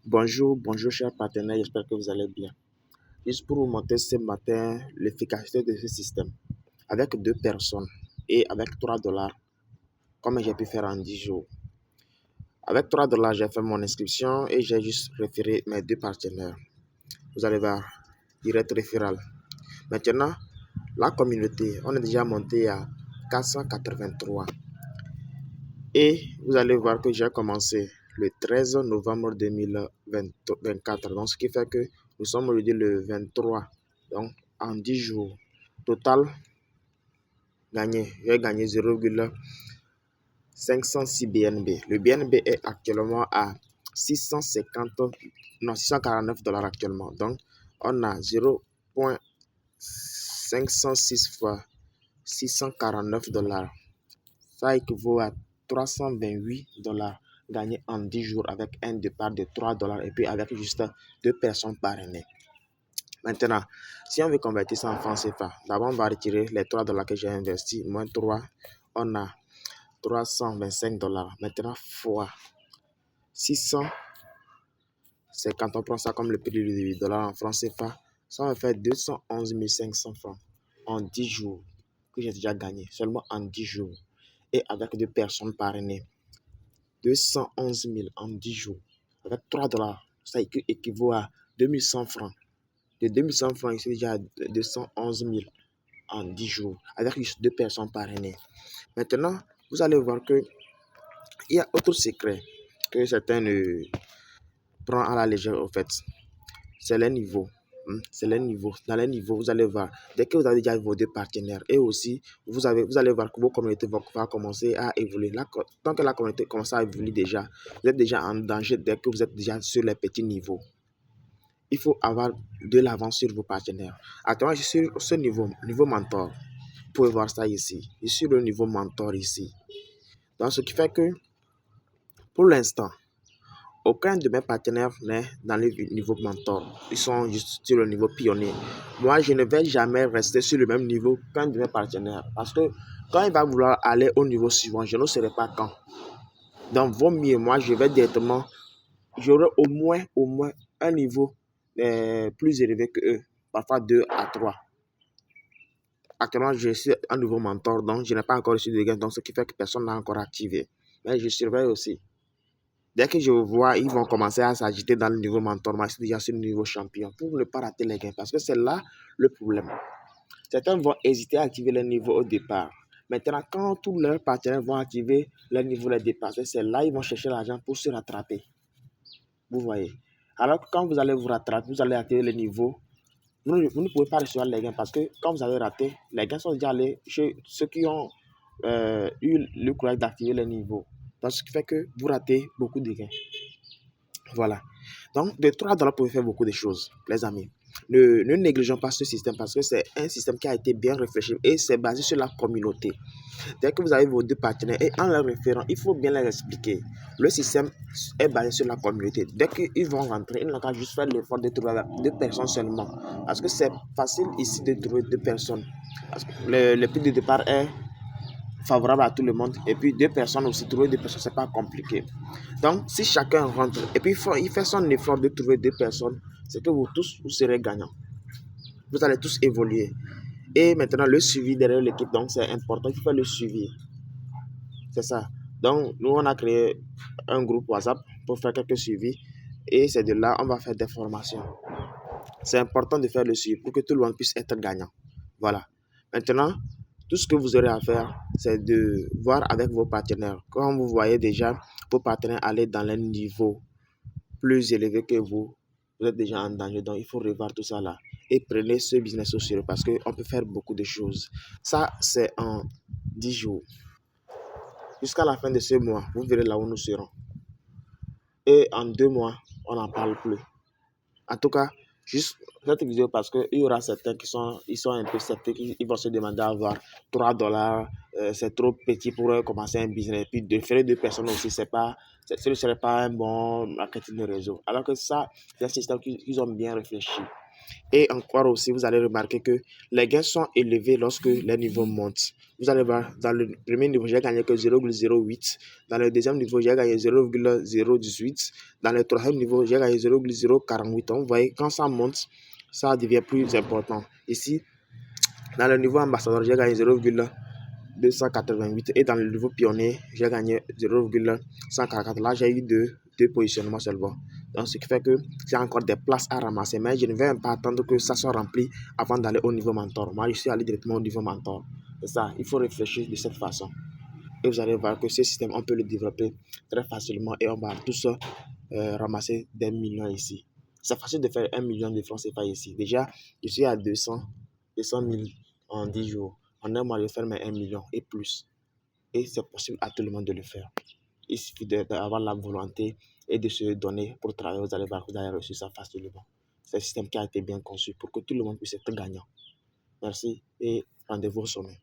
Bonjour chers partenaires, j'espère que vous allez bien. Juste pour vous montrer ce matin l'efficacité de ce système. Avec deux personnes et avec 3 dollars, comme j'ai pu faire en 10 jours. Avec 3 dollars, j'ai fait mon inscription et j'ai juste référé mes deux partenaires. Vous allez voir, direct référal. Maintenant, la communauté, on est déjà monté à 483. Et vous allez voir que j'ai commencé le 13 novembre 2024. Donc, ce qui fait que nous sommes aujourd'hui le 23. Donc, en 10 jours, total gagné. J'ai gagné 0,506 BNB. Le BNB est actuellement à 649 dollars actuellement. Donc, on a 0,506 fois 649 dollars. Ça équivaut à 328 dollars gagnés en 10 jours avec un départ de 3 dollars et puis avec juste deux personnes parrainées. Maintenant, si on veut convertir ça en francs CFA, d'abord on va retirer les 3 dollars que j'ai investis, moins 3, on a 325 dollars. Maintenant, fois 650, on prend ça comme le prix du dollar en francs CFA, ça va faire 211 500 francs en 10 jours que j'ai déjà gagné, seulement en 10 jours. Et avec deux personnes parrainées, 211 000 en 10 jours. Avec 3 dollars, ça équivaut à 2100 francs. De 2100 francs, c'est déjà 211 000 en 10 jours. Avec juste deux personnes parrainées. Maintenant, vous allez voir qu'il y a autre secret que certains ne prennent à la légère au fait. C'est les niveaux. C'est les niveaux. Dans les niveaux, vous allez voir, dès que vous avez déjà vos deux partenaires et aussi, vous allez voir que vos communautés vont commencer à évoluer. Tant que la communauté commence à évoluer déjà, vous êtes déjà en danger dès que vous êtes déjà sur les petits niveaux. Il faut avoir de l'avance sur vos partenaires. Actuellement, je suis sur ce niveau mentor. Vous pouvez voir ça ici. Je suis sur le niveau mentor ici. Donc, ce qui fait que, pour l'instant, aucun de mes partenaires n'est dans le niveau mentor. Ils sont juste sur le niveau pionnier. Moi, je ne vais jamais rester sur le même niveau qu'un de mes partenaires. Parce que quand il va vouloir aller au niveau suivant, je ne saurai pas quand. Donc, vaut mieux, moi, je vais directement, j'aurai au moins un niveau plus élevé que eux. Parfois 2 à 3. Actuellement, je suis un nouveau mentor, donc je n'ai pas encore reçu de gain. Donc, ce qui fait que personne n'a encore activé. Mais je surveille aussi. Dès que je vois, ils vont commencer à s'agiter dans le niveau mentor, moi je suis déjà sur le niveau champion, pour ne pas rater les gains. Parce que c'est là le problème. Certains vont hésiter à activer le niveau au départ. Maintenant, quand tous leurs partenaires vont activer le niveau au départ, c'est là qu'ils vont chercher l'argent pour se rattraper. Vous voyez. Alors que quand vous allez vous rattraper, vous allez activer le niveau, vous ne pouvez pas recevoir les gains parce que quand vous avez raté, les gains sont déjà allés chez ceux qui ont eu le courage d'activer le niveau. Donc, ce qui fait que vous ratez beaucoup de gains. Voilà. Donc, de 3 dollars, vous pouvez faire beaucoup de choses, les amis. Ne négligeons pas ce système parce que c'est un système qui a été bien réfléchi et c'est basé sur la communauté. Dès que vous avez vos deux partenaires et en leur référant, il faut bien leur expliquer. Le système est basé sur la communauté. Dès qu'ils vont rentrer, ils n'ont qu'à juste faire l'effort de trouver deux personnes seulement. Parce que c'est facile ici de trouver deux personnes. Parce que le prix de départ est favorable à tout le monde. Et puis deux personnes aussi, trouver deux personnes, c'est pas compliqué. Donc, si chacun rentre et puis il fait son effort de trouver deux personnes, c'est que vous tous, vous serez gagnants. Vous allez tous évoluer. Et maintenant, le suivi derrière l'équipe, donc c'est important. Il faut faire le suivi. C'est ça. Donc, nous, on a créé un groupe WhatsApp pour faire quelques suivis. Et c'est de là, on va faire des formations. C'est important de faire le suivi pour que tout le monde puisse être gagnant. Voilà. Maintenant, tout ce que vous aurez à faire, c'est de voir avec vos partenaires. Quand vous voyez déjà vos partenaires aller dans un niveau plus élevé que vous êtes déjà en danger. Donc, il faut revoir tout ça là. Et prenez ce business au sérieux parce qu'on peut faire beaucoup de choses. Ça, c'est en 10 jours. Jusqu'à la fin de ce mois, vous verrez là où nous serons. Et en 2 mois, on n'en parle plus. En tout cas, juste cette vidéo parce qu'il y aura certains ils sont un peu sceptiques. Ils vont se demander à avoir 3 dollars. C'est trop petit pour commencer un business. Et puis, de faire deux personnes aussi, ce ne serait pas un bon marketing de réseau. Alors que ça, c'est un système qu'ils ont bien réfléchi. Et encore aussi, vous allez remarquer que les gains sont élevés lorsque les niveaux montent. Vous allez voir, dans le premier niveau, j'ai gagné que 0,08. Dans le deuxième niveau, j'ai gagné 0,018. Dans le troisième niveau, j'ai gagné 0,048. Donc, vous voyez, quand ça monte, ça devient plus important. Ici, dans le niveau ambassadeur, j'ai gagné 0,288 et dans le niveau pionnier, j'ai gagné 0,144. Là, j'ai eu deux positionnements seulement. Donc, ce qui fait que j'ai encore des places à ramasser, mais je ne vais pas attendre que ça soit rempli avant d'aller au niveau mentor. Moi, je suis allé directement au niveau mentor. C'est ça, il faut réfléchir de cette façon. Et vous allez voir que ce système, on peut le développer très facilement et on va tous ramasser des millions ici. C'est facile de faire 1 million de francs CFA ici. Déjà, je suis à 200 000 en 10 jours. En un mois, je vais faire mes 1 million et plus. Et c'est possible à tout le monde de le faire. Il suffit d'avoir la volonté et de se donner pour travailler. Vous allez voir que vous allez réussir ça facilement. C'est un système qui a été bien conçu pour que tout le monde puisse être gagnant. Merci et rendez-vous au sommet.